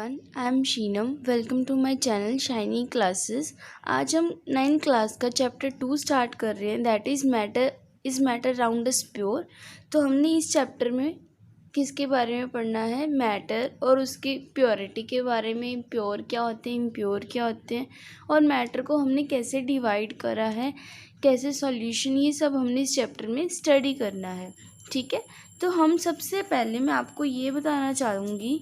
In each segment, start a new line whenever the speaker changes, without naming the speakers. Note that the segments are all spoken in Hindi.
Everyone, I am Sheenam. Welcome to my channel Shiny Classes. आज हम 9th क्लास का चैप्टर 2 स्टार्ट कर रहे हैं, that is matter round us pure. तो हमने इस चैप्टर में किसके बारे में पढ़ना है? मैटर और उसकी प्योरिटी के बारे में। प्योर क्या होते हैं, इम्प्योर क्या होते हैं, और मैटर को हमने कैसे डिवाइड करा है, कैसे सॉल्यूशन, ये सब हमने इस चैप्टर में स्टडी करना है। ठीक है, तो हम सबसे पहले मैं आपको ये बताना चाहूँगी,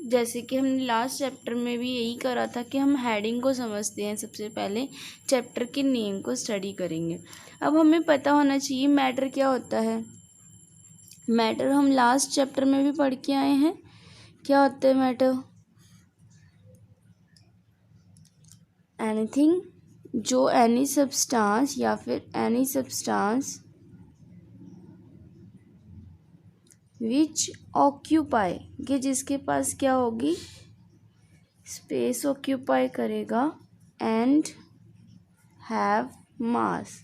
जैसे कि हमने लास्ट चैप्टर में भी यही करा था कि हम हेडिंग को समझते हैं, सबसे पहले चैप्टर के नेम को स्टडी करेंगे। अब हमें पता होना चाहिए मैटर क्या होता है। मैटर हम लास्ट चैप्टर में भी पढ़ के आए हैं। क्या होता है मैटर? एनीथिंग जो एनी सब्सटेंस या फिर एनी सब्सटेंस विच ऑक्यूपाई, कि जिसके पास क्या होगी, स्पेस ऑक्यूपाई करेगा, एंड हैव मास,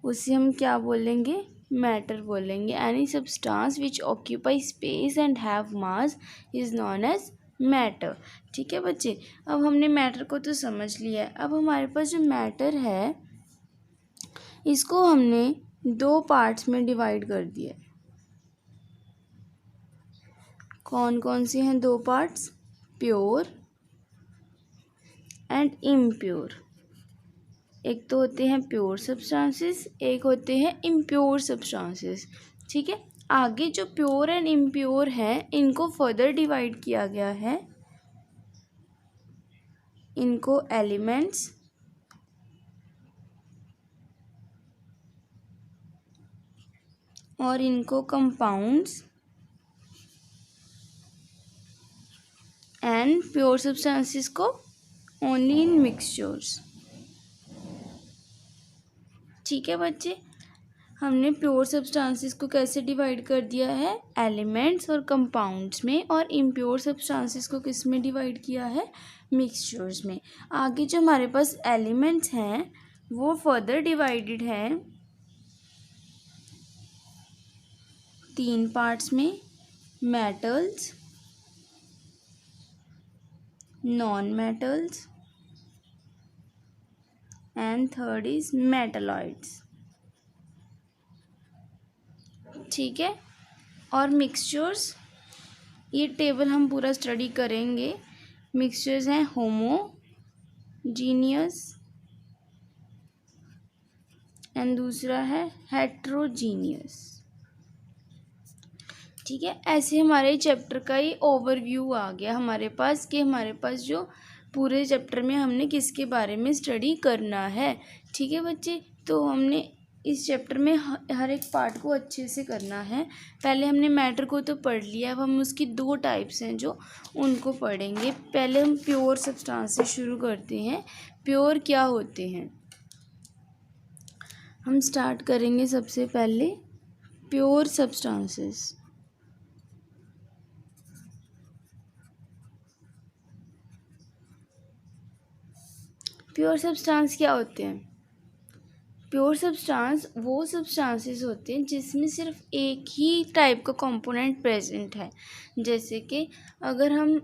उसे हम क्या बोलेंगे? मैटर बोलेंगे। Any substance which occupy space and have mass is known as matter. ठीक है बच्चे, अब हमने मैटर को तो समझ लिया है। अब हमारे पास जो मैटर है इसको हमने दो पार्ट्स में डिवाइड कर दिया है। कौन कौन से हैं दो पार्ट्स? Pure and impure. एक तो होते हैं प्योर सब्सटेंसेस, एक होते हैं इम्प्योर सब्सटेंसेस। ठीक है, आगे जो प्योर एंड इम्प्योर है इनको फर्दर डिवाइड किया गया है। इनको एलिमेंट्स और इनको कंपाउंड्स एंड प्योर सब्सटेंसेस को ओनली इन मिक्सचर्स। ठीक है बच्चे, हमने प्योर सब्सटेंसेस को कैसे डिवाइड कर दिया है? एलिमेंट्स और कंपाउंड्स में, और इम्प्योर सब्सटेंसेस को किस में डिवाइड किया है? मिक्सचर्स में। आगे जो हमारे पास एलिमेंट्स हैं वो फर्दर डिवाइडेड हैं 3 पार्ट्स में: metals, non metals and third is metalloids. ठीक है, और मिक्सचर्स, ये टेबल हम पूरा स्टडी करेंगे। मिक्सचर्स हैं होमोजीनियस एंड दूसरा है हेट्रोजीनियस। ठीक है, ऐसे हमारे चैप्टर का ही ओवरव्यू आ गया हमारे पास कि हमारे पास जो पूरे चैप्टर में हमने किसके बारे में स्टडी करना है। ठीक है बच्चे, तो हमने इस चैप्टर में हर एक पार्ट को अच्छे से करना है। पहले हमने मैटर को तो पढ़ लिया, अब हम उसकी 2 टाइप्स हैं जो उनको पढ़ेंगे। पहले हम प्योर सब्सटेंस से शुरू करते हैं। प्योर क्या होते हैं? हम स्टार्ट करेंगे सबसे पहले प्योर सब्सटेंसेस। प्योर सब्सटेंस क्या होते हैं? प्योर सब्सटेंस वो सब्सटेंसेस होते हैं जिसमें सिर्फ एक ही टाइप का कंपोनेंट प्रेजेंट है। जैसे कि अगर हम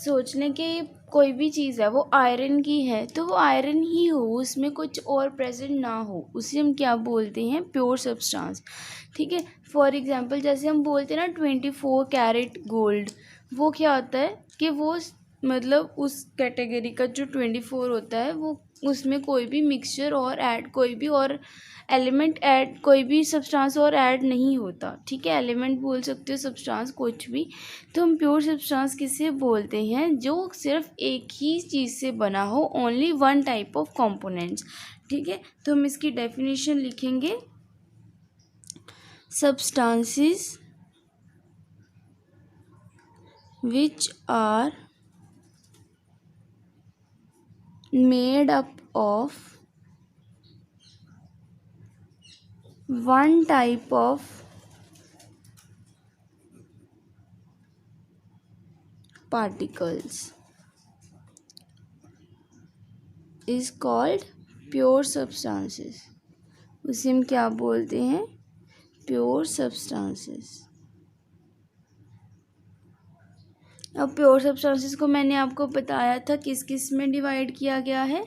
सोच लें कि कोई भी चीज़ है वो आयरन की है, तो वो आयरन ही हो, उसमें कुछ और प्रेजेंट ना हो, उसे हम क्या बोलते हैं? Pure substance. ठीक है, फॉर एग्जांपल जैसे हम बोलते हैं ना 24 कैरेट गोल्ड, वो क्या होता है कि वो मतलब उस कैटेगरी का जो 24 होता है वो उसमें कोई भी मिक्सचर और ऐड, कोई भी और एलिमेंट ऐड, कोई भी सब्सटेंस और ऐड नहीं होता। ठीक है, एलिमेंट बोल सकते हो, सब्सटेंस कुछ भी। तो हम प्योर सब्सटेंस किसे बोलते हैं? जो सिर्फ एक ही चीज़ से बना हो, only one type of components. ठीक है, तो हम इसकी डेफिनेशन लिखेंगे। Substances which are made up of one type of particles is called pure substances। उसे हम क्या बोलते हैं? Pure substances. अब प्योर सब्सटेंसेस को मैंने आपको बताया था किस किस में डिवाइड किया गया है,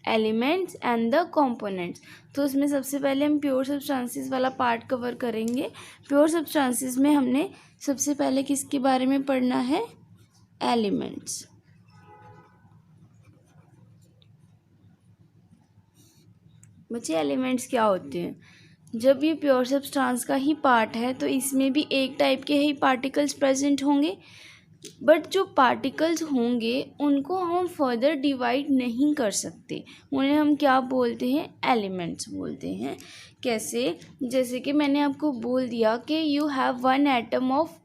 एलिमेंट्स एंड द कंपोनेंट्स। तो उसमें सबसे पहले हम प्योर सब्सटेंसेस वाला पार्ट कवर करेंगे। प्योर सब्सटेंसेस में हमने सबसे पहले किसके बारे में पढ़ना है, एलिमेंट्स। बच्चे एलिमेंट्स क्या होते हैं, जब ये प्योर सब्सटेंस का ही पार्ट है तो इसमें भी एक टाइप के ही पार्टिकल्स प्रेजेंट होंगे, बट जो पार्टिकल्स होंगे उनको हम फर्दर डिवाइड नहीं कर सकते, उन्हें हम क्या बोलते हैं, एलिमेंट्स बोलते हैं। कैसे, जैसे कि मैंने आपको बोल दिया कि you have one atom of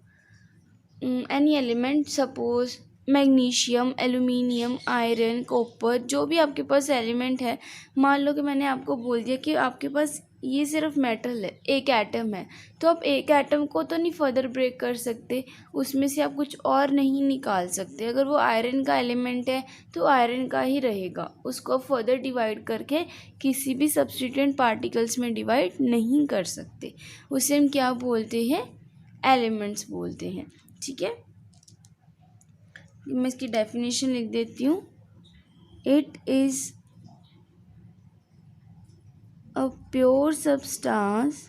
any element, suppose magnesium, aluminium, iron, copper, जो भी आपके पास एलिमेंट है। मान लो कि मैंने आपको बोल दिया कि आपके पास ये सिर्फ मेटल है, एक एटम है, तो आप एक एटम को तो नहीं फर्दर ब्रेक कर सकते, उसमें से आप कुछ और नहीं निकाल सकते। अगर वो आयरन का एलिमेंट है तो आयरन का ही रहेगा, उसको फर्दर डिवाइड करके किसी भी सब्स्टिट्यूएंट पार्टिकल्स में डिवाइड नहीं कर सकते। उसे हम क्या बोलते हैं, एलिमेंट्स बोलते हैं। ठीक है, मैं इसकी डेफिनेशन लिख देती हूँ। It is a pure substance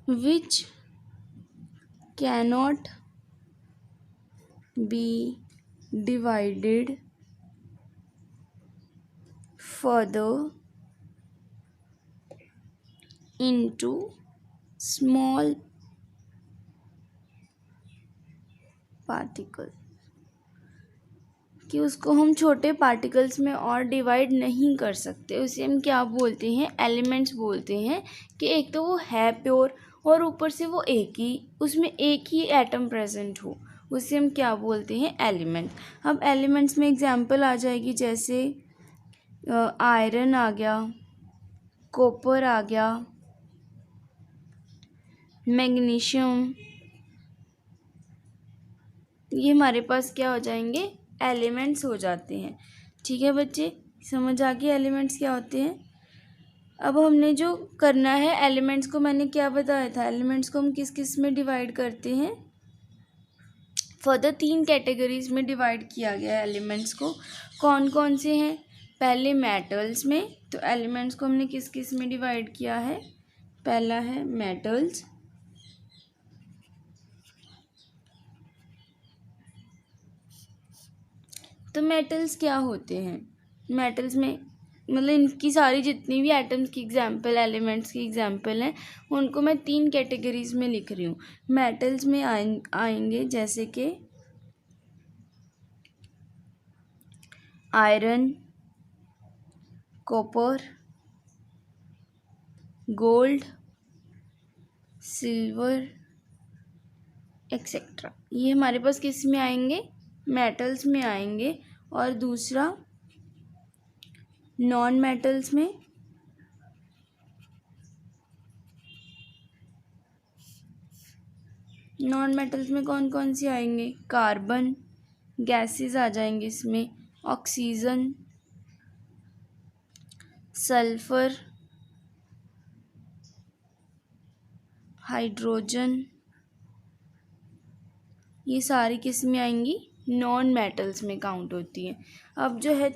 which cannot be divided further into small particle, कि उसको हम छोटे पार्टिकल्स में और डिवाइड नहीं कर सकते, उसे हम क्या बोलते हैं, एलिमेंट्स बोलते हैं। कि एक तो वो है प्योर और ऊपर से वो उसमें एक ही एटम प्रेजेंट हो, उसे हम क्या बोलते हैं, एलिमेंट। अब एलिमेंट्स में एग्जांपल आ जाएगी, जैसे आयरन आ गया, कॉपर आ गया, मैग्नीशियम, ये हमारे पास क्या हो जाएंगे, एलिमेंट्स हो जाते हैं। ठीक है बच्चे, समझ आ गई एलिमेंट्स क्या होते हैं। अब हमने जो करना है, एलिमेंट्स को मैंने क्या बताया था, एलिमेंट्स को हम किस किस में डिवाइड करते हैं, फर्दर 3 कैटेगरीज में डिवाइड किया गया है एलिमेंट्स को। कौन कौन से हैं, पहले मेटल्स में, तो एलिमेंट्स को हमने किस किस में डिवाइड किया है, पहला है मेटल्स, तो मेटल्स क्या होते हैं, मेटल्स में मतलब इनकी सारी जितनी भी एटम्स की एग्जांपल, एलिमेंट्स की एग्जांपल हैं, उनको मैं 3 कैटेगरीज में लिख रही हूँ। मेटल्स में आएंगे जैसे कि iron, copper, gold, silver etcetera, ये हमारे पास किस में आएंगे, मेटल्स में आएंगे। और दूसरा नॉन मेटल्स में, नॉन मेटल्स में कौन कौन से आएंगे, कार्बन गैसेस आ जाएंगे इसमें, ऑक्सीजन, सल्फर, हाइड्रोजन, ये सारी किस में आएंगी, नॉन मेटल्स में काउंट होती है। अब जो है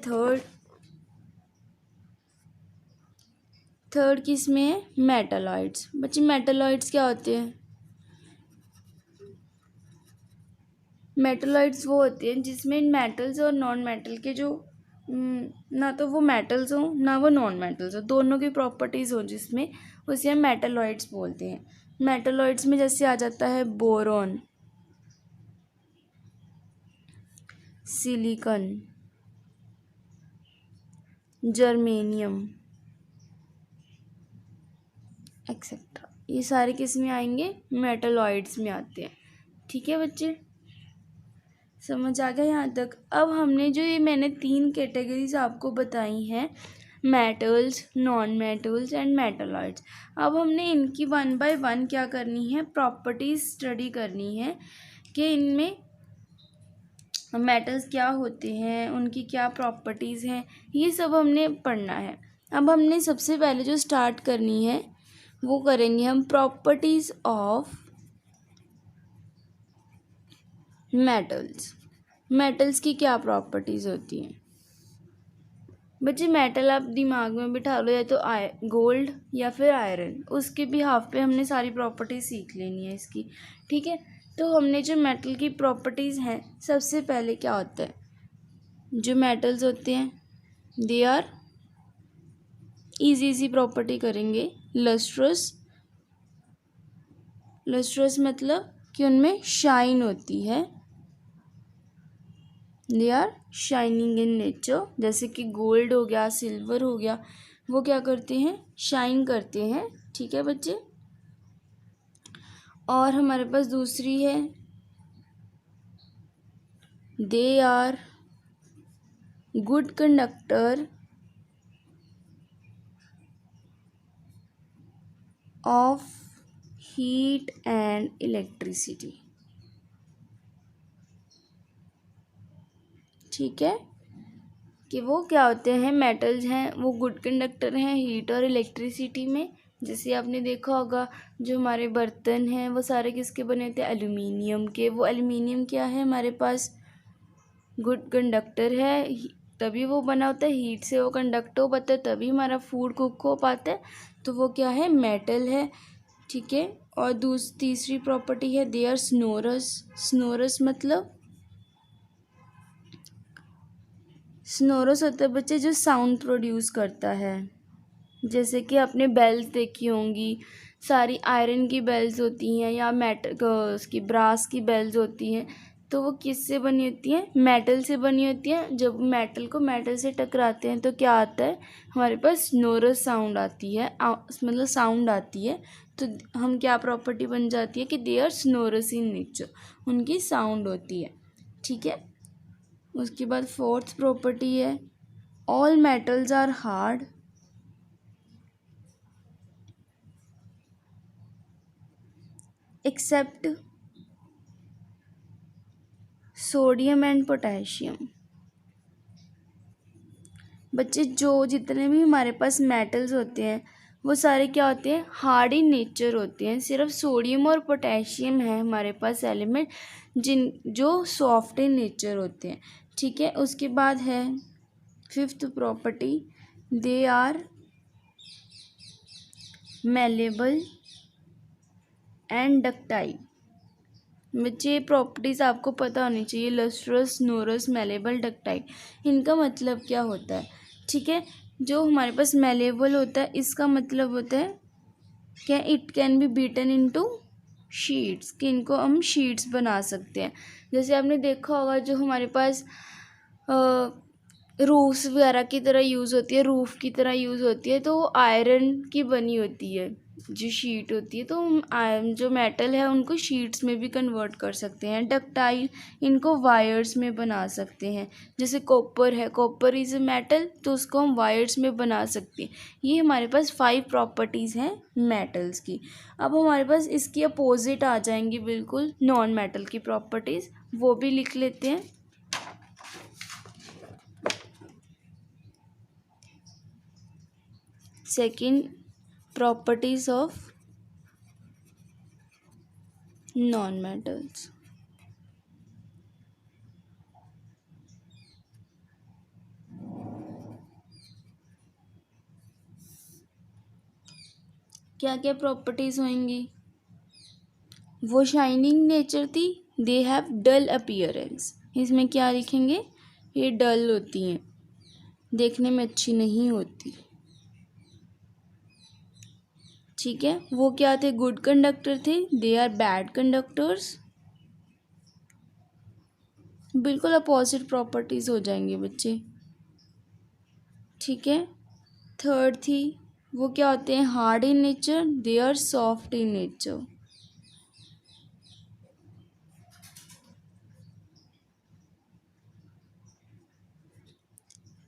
थर्ड किस में है, मेटलॉइड्स। बच्चे मेटलॉइड्स क्या होते हैं, मेटलॉइड्स वो होते हैं जिसमें मेटल्स और नॉन मेटल के जो ना तो वो मेटल्स हों ना वो नॉन मेटल्स हो, दोनों की प्रॉपर्टीज़ हो जिसमें, उसे हम मेटलॉइड्स बोलते हैं। मेटलॉइड्स में जैसे आ जाता है बोरॉन, सिलिकॉन, जर्मेनियम एक्सेट्रा, ये सारे किस में आएंगे, मेटलॉइड्स में आते हैं। ठीक है बच्चे, समझ आ गया यहाँ तक। अब हमने जो ये मैंने 3 कैटेगरीज आपको बताई हैं, metals, non metals and metalloids, अब हमने इनकी 1 बाय 1 क्या करनी है, प्रॉपर्टीज स्टडी करनी है कि इनमें मेटल्स क्या होते हैं, उनकी क्या प्रॉपर्टीज़ हैं, ये सब हमने पढ़ना है। अब हमने सबसे पहले जो स्टार्ट करनी है वो करेंगे हम प्रॉपर्टीज ऑफ मेटल्स। मेटल्स की क्या प्रॉपर्टीज होती हैं बच्चे? मेटल आप दिमाग में बिठा लो, या तो गोल्ड या फिर आयरन, उसके भी हाफ पे हमने सारी प्रॉपर्टीज सीख लेनी है इसकी। ठीक है, तो हमने जो मेटल की प्रॉपर्टीज़ हैं, सबसे पहले क्या होता है, जो मेटल्स होते हैं दे आर इजी प्रॉपर्टी करेंगे। लस्ट्रस, लस्ट्रस मतलब कि उनमें शाइन होती है, they are shining in nature. जैसे कि गोल्ड हो गया, सिल्वर हो गया, वो क्या करते हैं, शाइन करते हैं। ठीक है बच्चे, और हमारे पास दूसरी है, they are good conductor of heat and electricity. ठीक है, कि वो क्या होते हैं, मेटल्स हैं, वो गुड कंडक्टर हैं हीट और इलेक्ट्रिसिटी में। जैसे आपने देखा होगा, जो हमारे बर्तन हैं वो सारे किसके बने होते हैं, एल्यूमिनियम के। वो एल्यूमिनियम क्या है, हमारे पास गुड कंडक्टर है, तभी वो बना होता है, हीट से वो कंडक्ट हो पाता है, तभी हमारा फूड कुक हो पाता है। तो वो क्या है, मेटल है। ठीक है, और तीसरी प्रॉपर्टी है दे आर स्नोरस। स्नोरस मतलब, स्नोरस होता है बच्चे जो साउंड प्रोड्यूस करता है। जैसे कि आपने बेल्स देखी होंगी, सारी आयरन की बेल्स होती हैं या उसकी ब्रास की बेल्स होती हैं, तो वो किससे बनी होती हैं, मेटल से बनी होती हैं। जब मेटल को मेटल से टकराते हैं तो क्या आता है, हमारे पास स्नोरस साउंड आती है, मतलब साउंड आती है। तो हम क्या प्रॉपर्टी बन जाती है कि they are sonorous in nature, उनकी साउंड होती है। ठीक है, उसके बाद फोर्थ प्रॉपर्टी है all metals are hard except sodium and potassium. बच्चे, जो जितने भी हमारे पास मेटल्स होते हैं वो सारे क्या होते हैं, हार्ड इन नेचर होते हैं। सिर्फ सोडियम और पोटेशियम है हमारे पास एलिमेंट जो सॉफ्ट इन नेचर होते हैं। ठीक है, उसके बाद है fifth property, they are malleable and ductile. बच्चे, ये प्रॉपर्टीज़ आपको पता होनी चाहिए, लस्ट्रस, स्नोरस, मेलेबल, डक्टाइल, इनका मतलब क्या होता है। ठीक है, जो हमारे पास मेलेबल होता है, इसका मतलब होता है क्या, it can be beaten into sheets, कि इनको हम शीट्स बना सकते हैं। जैसे आपने देखा होगा, जो हमारे पास रूफ्स वगैरह की तरह यूज़ होती है, रूफ़ की तरह यूज़ होती है, तो वो आयरन की बनी होती है जो शीट होती है। तो हम जो मेटल है उनको शीट्स में भी कन्वर्ट कर सकते हैं। डक्टाइल, इनको वायर्स में बना सकते हैं। जैसे कॉपर है, कॉपर इज़ ए मेटल, तो उसको हम वायर्स में बना सकते हैं। ये हमारे पास 5 प्रॉपर्टीज़ हैं मेटल्स की। अब हमारे पास इसकी अपोजिट आ जाएंगी बिल्कुल नॉन मेटल की प्रॉपर्टीज़, वो भी लिख लेते हैं। Second, properties of non metals. क्या क्या प्रॉपर्टीज होंगी, वो शाइनिंग नेचर थी, दे हैव डल अपीयरेंस। इसमें क्या लिखेंगे, ये डल होती हैं, देखने में अच्छी नहीं होती। ठीक है, वो क्या थे, गुड कंडक्टर थे, दे आर बैड कंडक्टर्स। बिल्कुल अपोजिट प्रॉपर्टीज हो जाएंगे बच्चे। ठीक है, थर्ड थी, वो क्या होते हैं, hard in nature, they are soft in nature.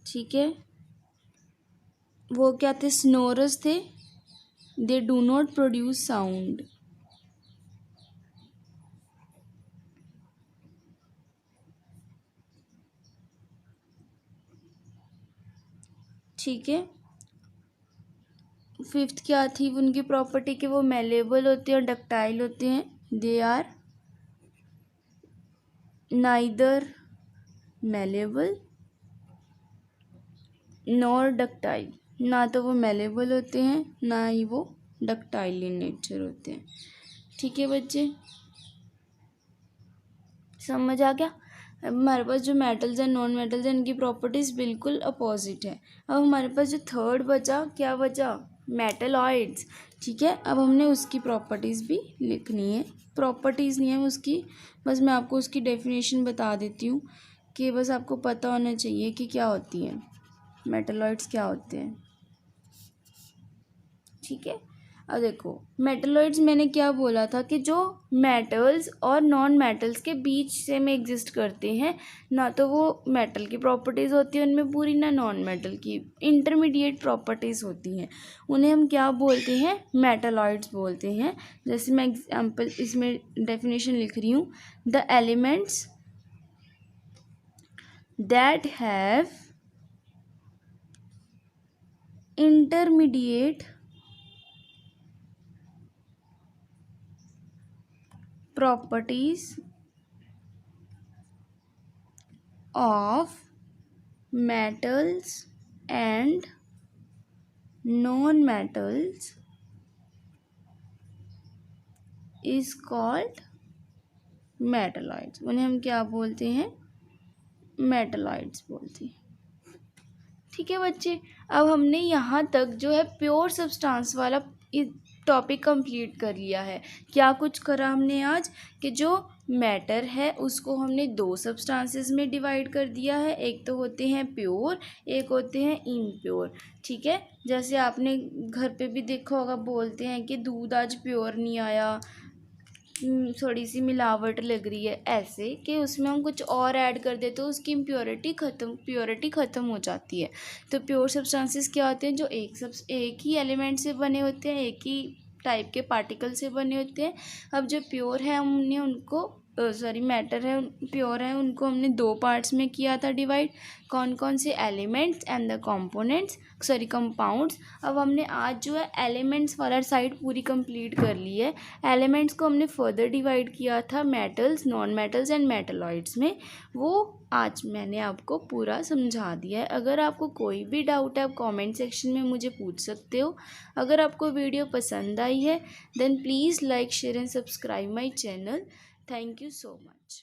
ठीक है, वो क्या थे, स्नोरस थे, they do not produce sound. ठीक है, फिफ्थ क्या थी उनकी प्रॉपर्टी कि वो मेलेबल होते हैं और डक्टाइल होते हैं। They are neither malleable nor ductile, ना तो वो मेलेबल होते हैं ना ही वो डक्टाइल इन नेचर होते हैं। ठीक है बच्चे, समझ आ गया। अब हमारे पास जो मेटल्स एंड नॉन मेटल्स हैं इनकी प्रॉपर्टीज़ बिल्कुल अपोजिट है। अब हमारे पास जो थर्ड बचा, क्या बचा, मेटलॉइड्स। ठीक है, अब हमने उसकी प्रॉपर्टीज़ भी लिखनी है। प्रॉपर्टीज़ नहीं है उसकी, बस मैं आपको उसकी डेफिनेशन बता देती हूँ कि बस आपको पता होना चाहिए कि क्या होती हैं मेटलॉइड्स, क्या होते हैं। ठीक है, अब देखो मेटलॉइड्स मैंने क्या बोला था कि जो मेटल्स और नॉन मेटल्स के बीच से में एग्जिस्ट करते हैं, ना तो वो मेटल की प्रॉपर्टीज़ होती है उनमें पूरी, ना नॉन मेटल की, इंटरमीडिएट प्रॉपर्टीज़ होती हैं। उन्हें हम क्या बोलते हैं, मेटलॉइड्स बोलते हैं। जैसे मैं एग्जाम्पल इसमें डेफिनेशन लिख रही हूँ, the elements that have intermediate properties of metals and non-metals is called metalloids। उन्हें हम क्या बोलते हैं, मेटलॉइड्स बोलते हैं। ठीक है बच्चे, अब हमने यहाँ तक जो है प्योर सब्सटेंस वाला टॉपिक कंप्लीट कर लिया है। क्या कुछ करा हमने आज कि जो मैटर है उसको हमने दो सब्सटेंसेस में डिवाइड कर दिया है। एक तो होते हैं प्योर, एक होते हैं इम्प्योर। ठीक है, जैसे आपने घर पे भी देखा होगा, बोलते हैं कि दूध आज प्योर नहीं आया, थोड़ी सी मिलावट लग रही है, ऐसे कि उसमें हम कुछ और ऐड कर देते तो उसकी प्योरिटी ख़त्म हो जाती है। तो प्योर सब्सटेंसेस क्या होते हैं, जो एक ही एलिमेंट से बने होते हैं, एक ही टाइप के पार्टिकल से बने होते हैं। अब जो प्योर है हमने उनको मैटर है प्योर है, उनको हमने दो पार्ट्स में किया था डिवाइड। कौन कौन से, elements and the components, compounds. अब हमने आज जो है एलिमेंट्स वाला साइड पूरी कंप्लीट कर ली है। एलिमेंट्स को हमने फर्दर डिवाइड किया था metals, non metals and metalloids में, वो आज मैंने आपको पूरा समझा दिया है। अगर आपको कोई भी डाउट है आप कमेंट सेक्शन में मुझे पूछ सकते हो। अगर आपको वीडियो पसंद आई है then please like, share and subscribe my channel. Thank you so much.